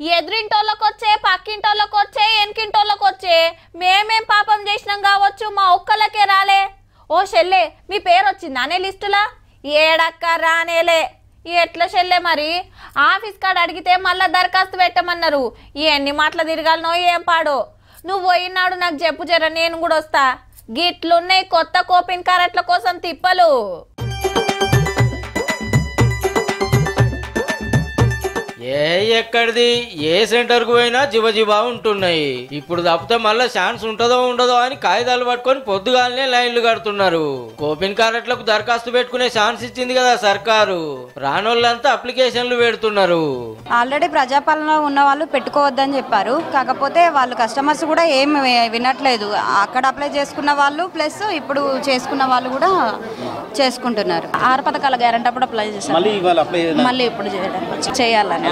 ఎదురింటోళ్ళకొచ్చే పక్కింటోళ్ళకొచ్చే ఎన్కింటోళ్ళకొచ్చే మేమేం పాపం చేసినాం కావచ్చు మా ఒక్కలకే రాలే ఓ షెల్లే మీ పేరు వచ్చిందా అనే లిస్టులా ఏడక్క రానేలే ఎట్లా షెల్లే మరి ఆఫీస్ కాడ అడిగితే మళ్ళా దరఖాస్తు పెట్టమన్నారు ఎన్ని మాటలు తిరగాలనో ఏం పాడో నువ్వు పోయినాడు నాకు చెప్పు జర నేను కూడా వస్తా గిట్లున్నాయి కొత్త కోపిన్ కారెట్ల కోసం తిప్పలు ఎక్కడిది ఏ సెంటర్ కు పోయినా జివజిబా ఉంటున్నాయి ఇప్పుడు తప్పితే మళ్ళా ఛాన్స్ ఉంటదో ఉండదో అని కాగితాలు పట్టుకొని పొద్దుగాలనే లైన్లు కడుతున్నారు కోపిన్ కారెట్లకు దరఖాస్తు పెట్టుకునే ఛాన్స్ ఇచ్చింది కదా సర్కారు రానోళ్ళంతా అప్లికేషన్లు పెడుతున్నారు ఆల్రెడీ ప్రజాపాలన ఉన్న వాళ్ళు పెట్టుకోవద్దని చెప్పారు కాకపోతే వాళ్ళు కస్టమర్స్ కూడా ఏం వినట్లేదు అక్కడ అప్లై చేసుకున్న వాళ్ళు ప్లస్ ఇప్పుడు చేసుకున్న వాళ్ళు కూడా చేసుకుంటున్నారు 6 పథకాల గ్యారెంటీ అప్పుడు అప్లై చేశారు మళ్ళీ ఇప్పుడు చేయాలని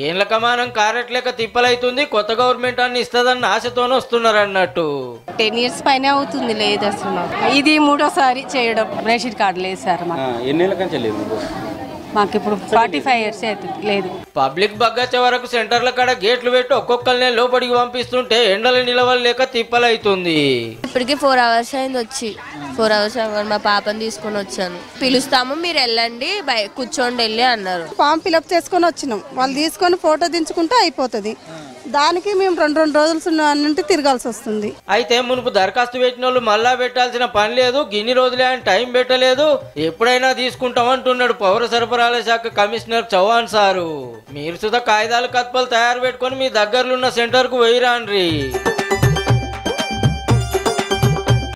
ఏళ్ళ కమానం కారెట్ లెక్క తిప్పలైతుంది కొత్త గవర్నమెంట్ అన్ని ఇస్తుందన్న ఆశతోనే వస్తున్నారు అన్నట్టు 10 years పైన అవుతుంది లేదు అసలు ఇది 3వ సారి చేయడం రేషన్ కార్డు లేదు సార్ మాకు ఇప్పుడు 45 years అవుతుంది లేదు పబ్లిక్ బగ్గచ్చే వరకు సెంటర్ల కాడ గేట్లు పెట్టి ఒక్కొక్కరినే లోపలికి పంపిస్తుంటే ఎండలు నిలవలేక తిప్పలైతుంది ఇప్పటికి 4 hours అయింది వచ్చి 4 hours అవ్వండి మా పాపని తీసుకొని వచ్చాను పిలుస్తాము మీరు వెళ్ళండి కూర్చోండి వెళ్ళి అన్నారు ఫామ్ ఫిలప్ చేసుకొని వచ్చినాం వాళ్ళు తీసుకొని ఫోటో దించుకుంటే అయిపోతుంది దానికి మేము 2 రోజుల నుండి తిరగాల్సి వస్తుంది అయితే మునుపు దరఖాస్తు పెట్టిన వాళ్ళు మళ్ళా పెట్టాల్సిన పని లేదు గిన్ని రోజులే అని టైం పెట్టలేదు ఎప్పుడైనా తీసుకుంటామంటున్నాడు పౌర సరఫరాల శాఖ కమిషనర్ చౌహాన్ సారు మీరు సుధా కాగితాలు కత్పలు తయారు పెట్టుకొని మీ దగ్గరలో ఉన్న సెంటర్ కు పోయిరాండ్రి